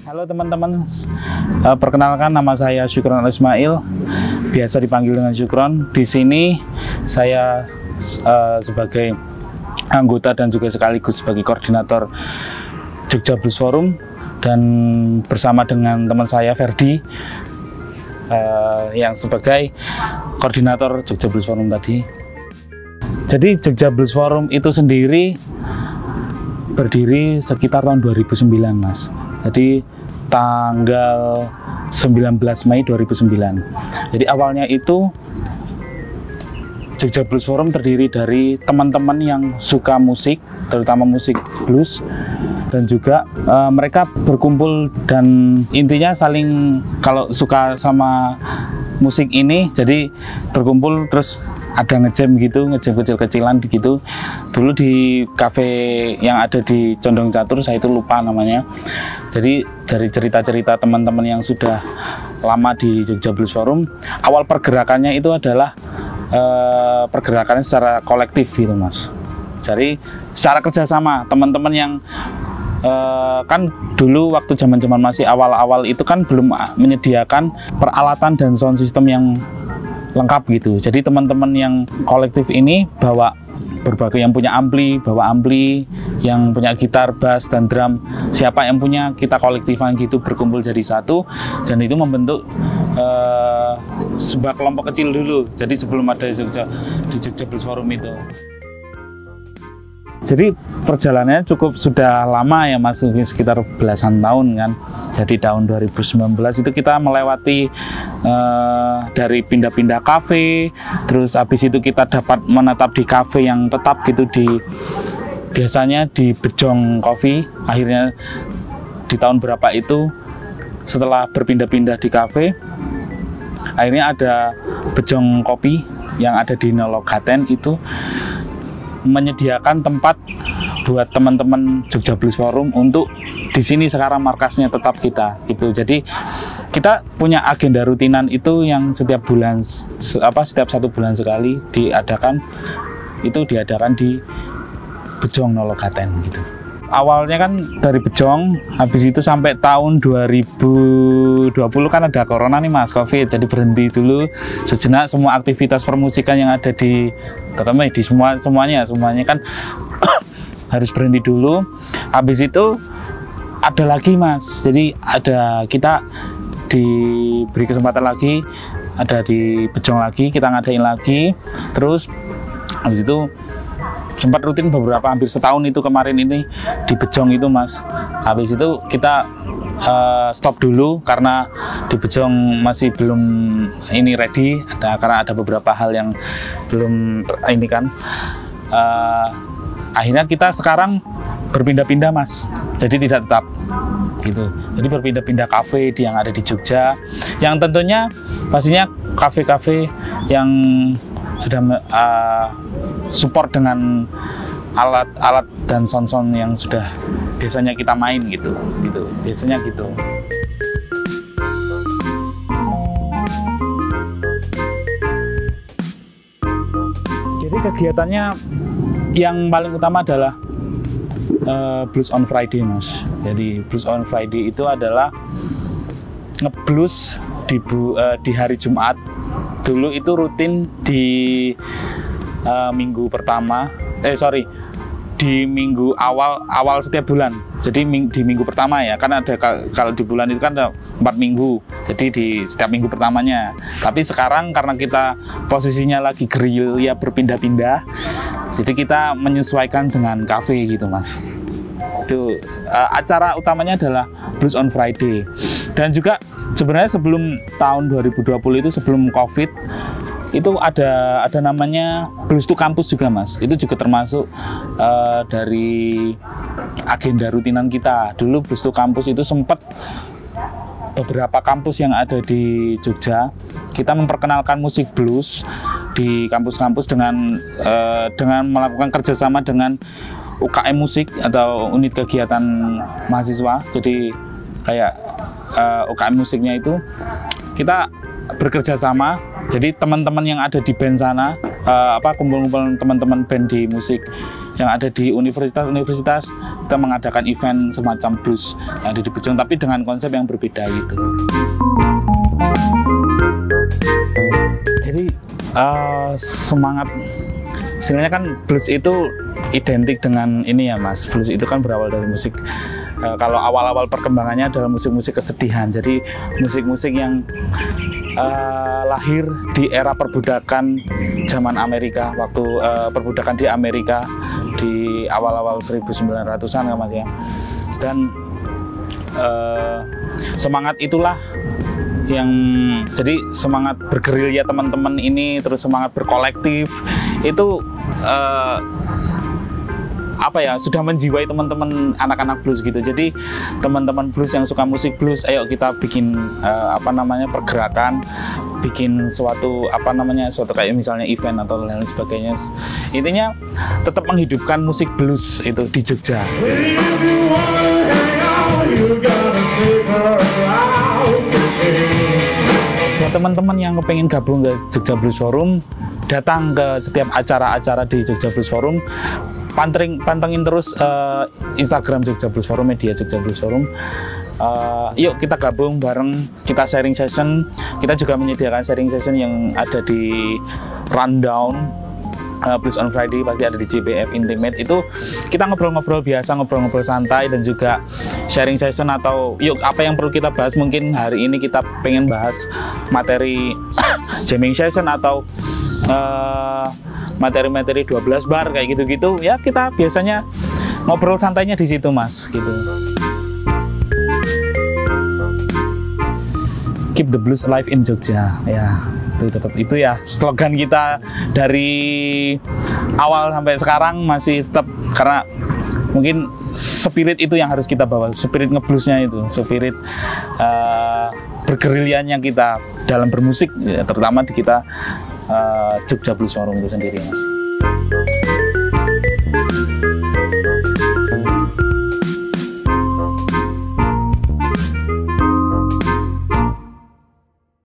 Halo teman-teman, perkenalkan nama saya Syukron Ismail, biasa dipanggil dengan Syukron. Di sini saya sebagai anggota dan juga sekaligus sebagai koordinator Jogja Blues Forum, dan bersama dengan teman saya Ferdi yang sebagai koordinator Jogja Blues Forum tadi. Jadi Jogja Blues Forum itu sendiri berdiri sekitar tahun 2009, Mas. Jadi tanggal 19 Mei 2009. Jadi awalnya itu Jogja Blues Forum terdiri dari teman-teman yang suka musik, terutama musik blues, dan juga mereka berkumpul dan intinya saling, kalau suka sama musik ini, jadi berkumpul terus ada ngejam gitu, ngejam kecil-kecilan gitu. Dulu di kafe yang ada di Condong Catur, saya itu lupa namanya. Jadi dari cerita-cerita teman-teman yang sudah lama di Jogja Blues Forum, awal pergerakannya itu adalah pergerakannya secara kolektif gitu, Mas. Jadi secara kerjasama teman-teman yang kan dulu waktu zaman-zaman masih awal-awal itu kan belum menyediakan peralatan dan sound system yang lengkap gitu. Jadi teman-teman yang kolektif ini bawa berbagai, yang punya ampli, bawa ampli, yang punya gitar, bass, dan drum. Siapa yang punya, kita kolektifan gitu, berkumpul jadi satu, dan itu membentuk sebuah kelompok kecil dulu. Jadi sebelum ada di Jogja Blues Forum itu. Jadi perjalanannya cukup sudah lama ya, Mas, sekitar belasan tahun kan. Jadi tahun 2019 itu kita melewati dari pindah-pindah kafe, terus habis itu kita dapat menetap di kafe yang tetap gitu, biasanya di Bejong Coffee. Akhirnya di tahun berapa itu, setelah berpindah-pindah di kafe, akhirnya ada Bejong Kopi yang ada di Nologaten, itu menyediakan tempat buat teman-teman Jogja Blues Forum untuk di sini sekarang markasnya tetap kita gitu. Jadi kita punya agenda rutinan itu yang setiap bulan, setiap 1 bulan sekali diadakan di Bejong Nologaten gitu. Awalnya kan dari Bejong, habis itu sampai tahun 2020 kan ada corona nih, Mas, COVID. Jadi berhenti dulu sejenak semua aktivitas permusikan yang ada di, terutama di semuanya kan harus berhenti dulu. Habis itu ada lagi, Mas. Jadi kita diberi kesempatan lagi, ada di Bejong lagi, kita ngadain lagi. Terus habis itu sempat rutin hampir setahun itu kemarin ini di Bejong itu, Mas. Habis itu kita stop dulu karena di Bejong masih belum ini ready, karena ada beberapa hal yang belum ini kan. Akhirnya kita sekarang berpindah-pindah, Mas. Jadi tidak tetap gitu. Jadi berpindah-pindah kafe yang ada di Jogja, yang tentunya pastinya kafe-kafe yang sudah support dengan alat-alat dan sound-sound yang sudah biasanya kita main gitu biasanya gitu. Jadi kegiatannya yang paling utama adalah Blues on Friday, Mas. Jadi Blues on Friday itu adalah ngeblues di hari Jumat. Dulu itu rutin di minggu pertama, di minggu awal setiap bulan. Jadi di minggu pertama ya, kan ada, kalau di bulan itu kan ada 4 minggu. Jadi di setiap minggu pertamanya. Tapi sekarang karena kita posisinya lagi gerilya berpindah-pindah, jadi kita menyesuaikan dengan kafe gitu, Mas. Itu acara utamanya adalah Blues on Friday. Dan juga sebenarnya sebelum tahun 2020 itu, sebelum COVID, itu ada namanya Blues to Campus juga, Mas. Itu juga termasuk dari agenda rutinan kita. Dulu Blues to Campus itu sempat beberapa kampus yang ada di Jogja, kita memperkenalkan musik blues di kampus-kampus dengan melakukan kerjasama dengan UKM musik atau unit kegiatan mahasiswa. Jadi kayak UKM musiknya itu kita bekerja sama. Jadi teman-teman yang ada di band sana, kumpul-kumpul teman-teman band di musik yang ada di universitas-universitas, kita mengadakan event semacam blues yang ada di Bejong, tapi dengan konsep yang berbeda gitu. Jadi semangat, sebenarnya kan blues itu identik dengan ini ya Mas, blues itu kan berawal dari musik. Kalau awal-awal perkembangannya adalah musik-musik kesedihan, jadi musik-musik yang lahir di era perbudakan zaman Amerika, waktu perbudakan di Amerika di awal-awal 1900-an ya Mas ya. Dan semangat itulah yang jadi semangat bergerilya teman-teman ini, terus semangat berkolektif itu apa ya, sudah menjiwai teman-teman anak-anak blues gitu. Jadi teman-teman blues yang suka musik blues, ayo kita bikin apa namanya pergerakan, bikin suatu apa namanya suatu kayak misalnya event atau lain sebagainya. Intinya tetap menghidupkan musik blues itu di Jogja. Buat teman-teman yang kepengen gabung ke Jogja Blues Forum, datang ke setiap acara-acara di Jogja Blues Forum, pantengin terus Instagram Jogja Blues Forum, media Jogja Blues Forum. Yuk kita gabung bareng, kita sharing session. Kita juga menyediakan sharing session yang ada di Rundown Blues on Friday, pasti ada di JBF Intimate. Itu kita ngobrol-ngobrol biasa, ngobrol-ngobrol santai, dan juga sharing session atau yuk apa yang perlu kita bahas. Mungkin hari ini kita pengen bahas materi jamming session atau materi-materi 12 bar kayak gitu-gitu ya, kita biasanya ngobrol santainya di situ Mas gitu. Keep the blues alive in Jogja ya, itu tetap itu ya slogan kita dari awal sampai sekarang, masih tetap, karena mungkin spirit itu yang harus kita bawa, spirit ngebluesnya itu, spirit bergerilyanya kita dalam bermusik ya, terutama di kita Jogja Blues Forum itu sendiri Mas.